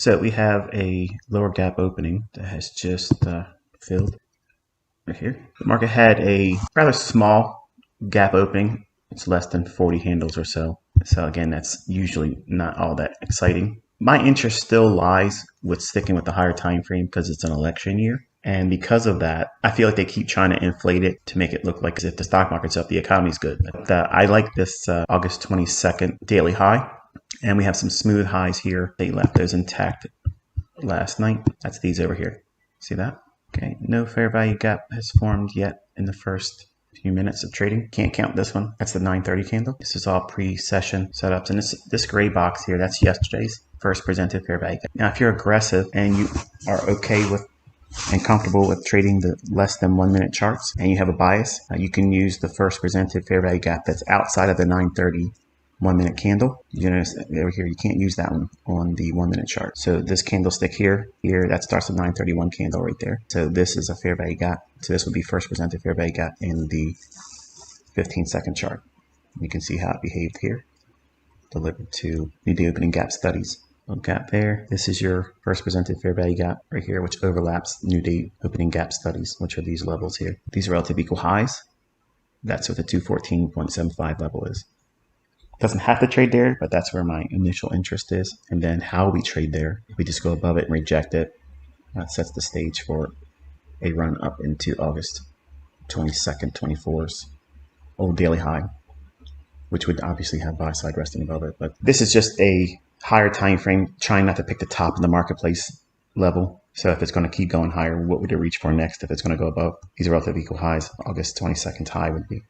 So we have a lower gap opening that has just filled right here. The market had a rather small gap opening. It's less than 40 handles or so. So again, that's usually not all that exciting. My interest still lies with sticking with the higher time frame because it's an election year. And because of that, I feel like they keep trying to inflate it to make it look like as if the stock market's up, the economy's good. But I like this August 22nd daily high. And we have some smooth highs here. They left those intact last night. That's these over here. See that? Okay, no fair value gap has formed yet in the first few minutes of trading. Can't count this one. That's the 9:30 candle. This is all pre-session setups. And this gray box here, that's yesterday's first presented fair value gap. Now, if you're aggressive and you are okay with and comfortable with trading the less than 1 minute charts and you have a bias, you can use the first presented fair value gap that's outside of the 9:30 1 minute candle. You notice over here, you can't use that one on the 1 minute chart. So this candlestick here, that starts at 931 candle right there. So this is a fair value gap. So this would be first presented fair value gap in the 15-second chart. You can see how it behaved here. Delivered to new day opening gap studies. Little gap there. This is your first presented fair value gap right here, which overlaps new day opening gap studies, which are these levels here. These are relative equal highs. That's what the 214.75 level is. Doesn't have to trade there, but that's where my initial interest is. And then how we trade there, if we just go above it and reject it, that sets the stage for a run up into August 22nd, 24's old daily high, which would obviously have buy side resting above it. But this is just a higher time frame, trying not to pick the top of the marketplace level. So if it's going to keep going higher, what would it reach for next if it's going to go above? These are relative equal highs. August 22nd high would be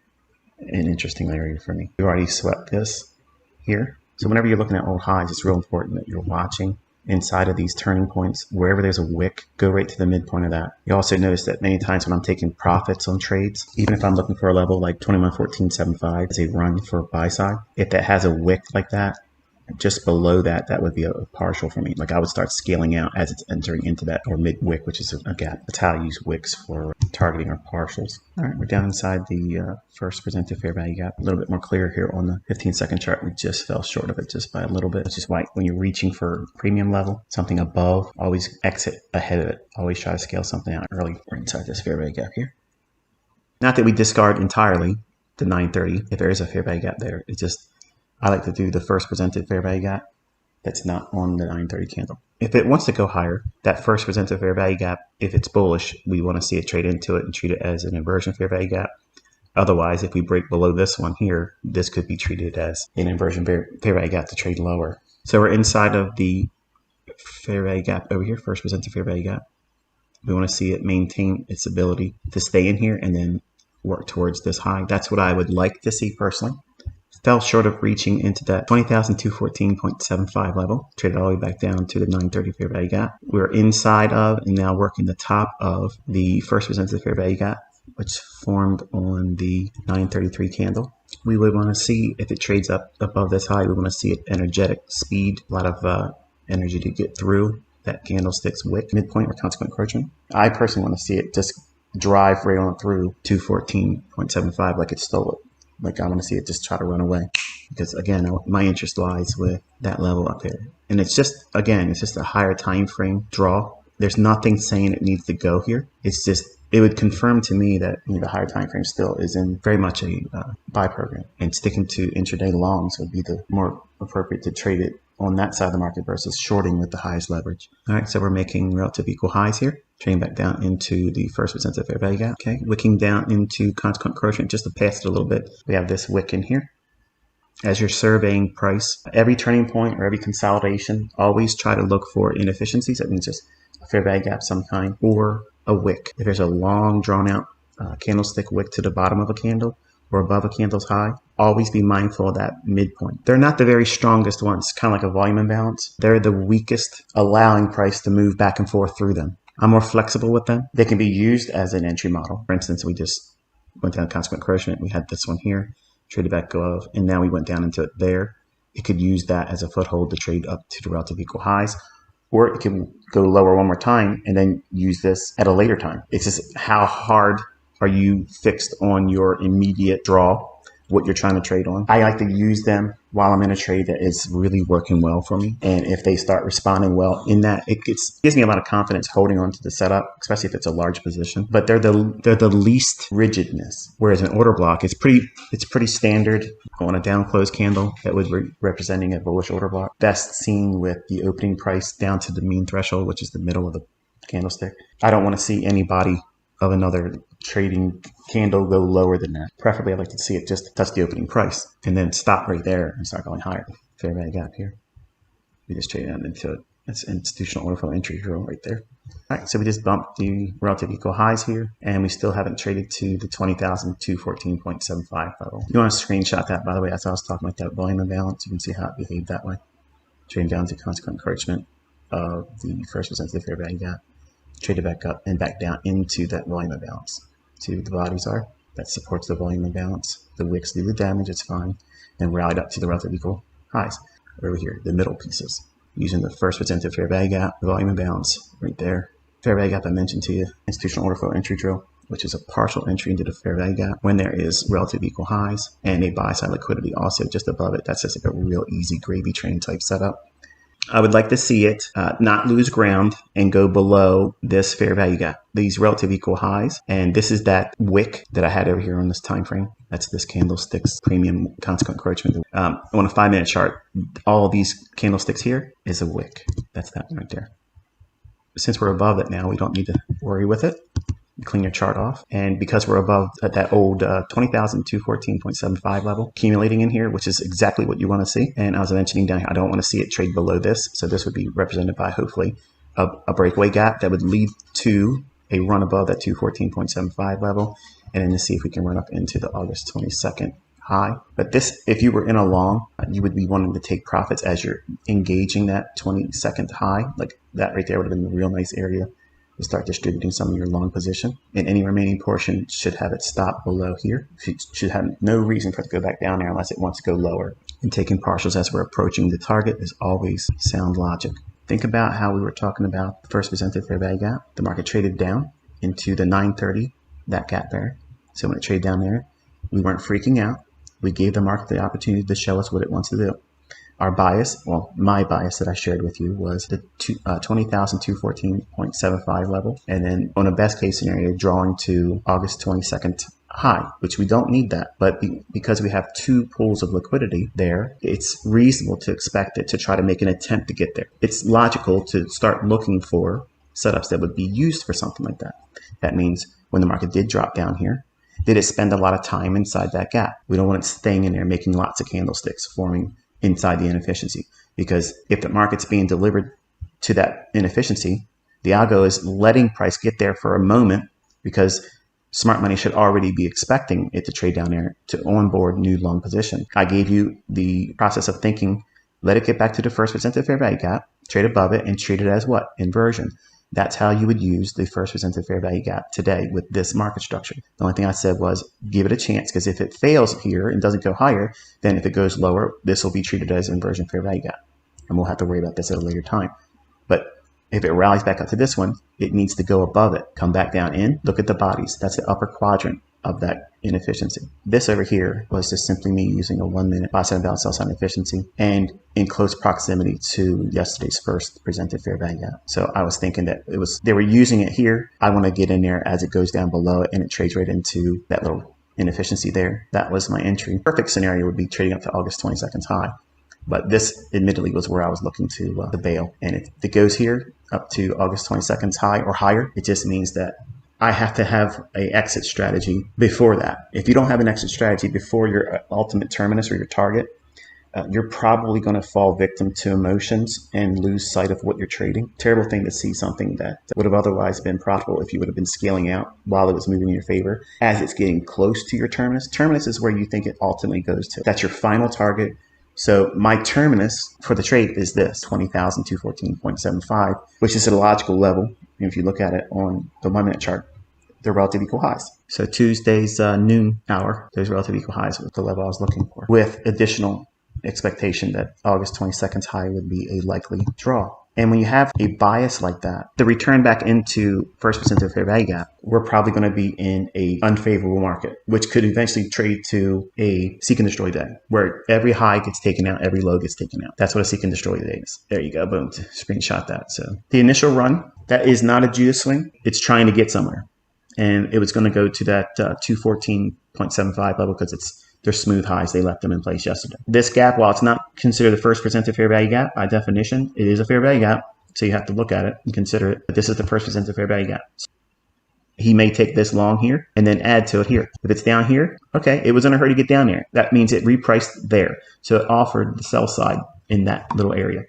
an interesting area for me. We've already swept this here. So whenever you're looking at old highs, it's real important that you're watching inside of these turning points. Wherever there's a wick, go right to the midpoint of that. You also notice that many times when I'm taking profits on trades, even if I'm looking for a level like 2114.75 as a run for buy side, if that has a wick like that, just below that, that would be a partial for me. Like I would start scaling out as it's entering into that, or mid wick, which is a gap. That's how I use wicks for targeting our partials. All right, we're down inside the first presented fair value gap. A little bit more clear here on the 15-second chart. We just fell short of it just by a little bit. It's just why when you're reaching for premium level, something above, always exit ahead of it. Always try to scale something out early. We're inside this fair value gap here. Not that we discard entirely the 930 if there is a fair value gap there. It's just I like to do the first presented fair value gap that's not on the 930 candle. If it wants to go higher, that first presented fair value gap, if it's bullish, we want to see it trade into it and treat it as an inversion fair value gap. Otherwise, if we break below this one here, this could be treated as an inversion fair value gap to trade lower. So we're inside of the fair value gap over here, first presented fair value gap. We want to see it maintain its ability to stay in here and then work towards this high. That's what I would like to see personally. Fell short of reaching into that 20,214.75 level. Traded all the way back down to the 930 fair value gap. We're inside of and now working the top of the first presented fair value gap, which formed on the 933 candle. We would want to see if it trades up above this high. We want to see it energetic speed, a lot of energy to get through that candlestick's wick midpoint or consequent encroachment. I personally want to see it just drive right on through 214.75 like it stole it. Like I want to see it just try to run away, because again, my interest lies with that level up there. And it's just, again, it's just a higher time frame draw. There's nothing saying it needs to go here. It's just, it would confirm to me that the higher time frame still is in very much a buy program, and sticking to intraday longs would be the more appropriate to trade it on that side of the market versus shorting with the highest leverage. All right, so we're making relative equal highs here. Trading back down into the first presented fair value gap. Okay, wicking down into consequent encroachment just to pass it a little bit. We have this wick in here. As you're surveying price, every turning point or every consolidation, always try to look for inefficiencies. That means just a fair value gap of some kind or a wick. If there's a long drawn out candlestick wick to the bottom of a candle or above a candle's high, always be mindful of that midpoint. They're not the very strongest ones, kind of like a volume imbalance. They're the weakest, allowing price to move back and forth through them. I'm more flexible with them. They can be used as an entry model. For instance, we just went down consequent encroachment. We had this one here, traded back above, and now we went down into it there. It could use that as a foothold to trade up to the relative equal highs, or it can go lower one more time and then use this at a later time. It's just how hard are you fixed on your immediate draw what you're trying to trade on. I like to use them while I'm in a trade that is really working well for me. And if they start responding well in that, it gives me a lot of confidence holding on to the setup, especially if it's a large position. But they're the least rigidness. Whereas an order block, it's pretty standard on a down close candle that would be representing a bullish order block. Best seen with the opening price down to the mean threshold, which is the middle of the candlestick. I don't want to see any body of another trading candle go lower than that. Preferably, I'd like to see it just touch the opening price and then stop right there and start going higher. Fair value gap here. We just traded out into it. That's institutional order flow entry drill right there. All right, so we just bumped the relative equal highs here, and we still haven't traded to the 20,214.75 level. You want to screenshot that, by the way, as I was talking about that volume imbalance. You can see how it behaved that way. Trading down to consequent encroachment of the first percent of the fair value gap. Traded back up and back down into that volume imbalance. See what the bodies are? That supports the volume imbalance. The wicks do the damage, it's fine. And rallied up to the relative equal highs. Over here, the middle pieces. Using the first percent of fair value gap, the volume imbalance right there. Fair value gap I mentioned to you, institutional order flow entry drill, which is a partial entry into the fair value gap when there is relative equal highs and a buy side liquidity also just above it. That's just like a real easy gravy train type setup. I would like to see it not lose ground and go below this fair value gap, these relative equal highs. And this is that wick that I had over here on this time frame. That's this candlestick's premium consequent encroachment. On a 5-minute chart, all of these candlesticks here is a wick. That's that one right there. Since we're above it now, we don't need to worry with it. Clean your chart off, and because we're above at that old 20,214.75 level accumulating in here, which is exactly what you want to see, and I was mentioning down here, I don't want to see it trade below this, so this would be represented by hopefully a breakaway gap that would lead to a run above that 214.75 level, and then to see if we can run up into the August 22nd high. But this, if you were in a long, you would be wanting to take profits as you're engaging that 22nd high, like that right there would have been a real nice area. Start distributing some of your long position, and any remaining portion should have it stop below here. You should have no reason for it to go back down there unless it wants to go lower. And taking partials as we're approaching the target is always sound logic. Think about how we were talking about the first presented fair value gap. The market traded down into the 930, that gap there. So when it traded down there, we weren't freaking out. We gave the market the opportunity to show us what it wants to do. Our bias, well, my bias that I shared with you was the 20,214.75 level. And then on a best case scenario, drawing to August 22nd high, which we don't need that. But because we have two pools of liquidity there, it's reasonable to expect it to try to make an attempt to get there. It's logical to start looking for setups that would be used for something like that. That means when the market did drop down here, did it spend a lot of time inside that gap? We don't want it staying in there making lots of candlesticks forming inside the inefficiency, because if the market's being delivered to that inefficiency, the algo is letting price get there for a moment because smart money should already be expecting it to trade down there to onboard new long position. I gave you the process of thinking, let it get back to the first percent of fair value gap, trade above it, and treat it as what? Inversion. That's how you would use the first percent of fair value gap today with this market structure. The only thing I said was give it a chance, because if it fails here and doesn't go higher, then if it goes lower, this will be treated as inversion fair value gap. And we'll have to worry about this at a later time. But if it rallies back up to this one, it needs to go above it, come back down in, look at the bodies. That's the upper quadrant of that inefficiency. This over here was just simply me using a 1 minute buy side and sell side inefficiency and in close proximity to yesterday's first presented fair value gap. So I was thinking that they were using it here. I want to get in there as it goes down below it and it trades right into that little inefficiency there. That was my entry. Perfect scenario would be trading up to August 22nd high. But this admittedly was where I was looking to bail. And if it goes here up to August 22nd high or higher, it just means that I have to have an exit strategy before that. If you don't have an exit strategy before your ultimate terminus or your target, you're probably going to fall victim to emotions and lose sight of what you're trading. Terrible thing to see something that would have otherwise been profitable if you would have been scaling out while it was moving in your favor. As it's getting close to your terminus, terminus is where you think it ultimately goes to. That's your final target. So my terminus for the trade is this, 20,214.75, which is at a logical level. And if you look at it on the 1 minute chart, they're relative equal highs. So Tuesday's noon hour, those relative equal highs was the level I was looking for, with additional expectation that August 22nd high would be a likely draw. And when you have a bias like that, the return back into first percentile fair value gap, we're probably going to be in a unfavorable market, which could eventually trade to a seek and destroy day, where every high gets taken out, every low gets taken out. That's what a seek and destroy day is. There you go, boom, screenshot that. So the initial run, that is not a Judas swing. It's trying to get somewhere. And it was going to go to that 214.75 level because they're smooth highs. They left them in place yesterday. This gap, while it's not considered the first percentile fair value gap, by definition, it is a fair value gap. So you have to look at it and consider it. But this is the first percentile fair value gap. He may take this long here and then add to it here. If it's down here, okay, it was in a hurry to get down there. That means it repriced there. So it offered the sell side in that little area.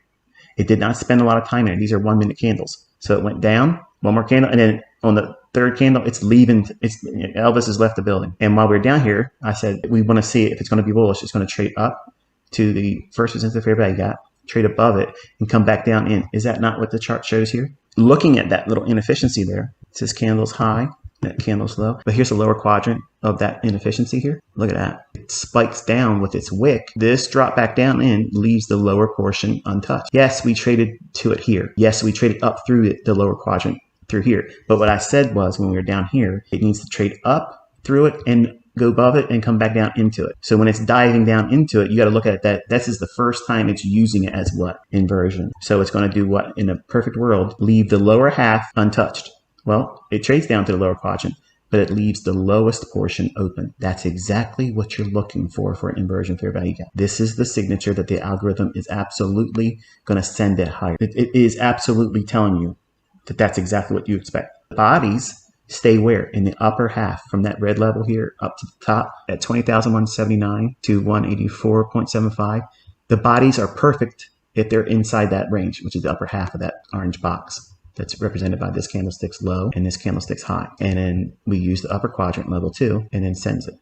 It did not spend a lot of time in it. These are 1 minute candles. So it went down, one more candle, and then on the third candle, it's leaving. Elvis has left the building. And while we're down here, I said we want to see if it's going to be bullish. It's going to trade up to the first percentile fair value gap, trade above it, and come back down in. Is that not what the chart shows here? Looking at that little inefficiency there, it says candles high, that candle's low. But here's the lower quadrant of that inefficiency here. Look at that. It spikes down with its wick. This drop back down in leaves the lower portion untouched. Yes, we traded to it here. Yes, we traded up through the lower quadrant through here. But what I said was when we were down here, it needs to trade up through it and go above it and come back down into it. So when it's diving down into it, you got to look at that. This is the first time it's using it as what? Inversion. So it's going to do what? In a perfect world, leave the lower half untouched. Well, it trades down to the lower quadrant, but it leaves the lowest portion open. That's exactly what you're looking for an inversion fair value gap. This is the signature that the algorithm is absolutely going to send it higher. It is absolutely telling you that that's exactly what you expect. Bodies stay where? In the upper half from that red level here up to the top at 20,179 to 184.75. The bodies are perfect if they're inside that range, which is the upper half of that orange box. That's represented by this candlestick's low and this candlestick's high. And then we use the upper quadrant level 2 and then sends it.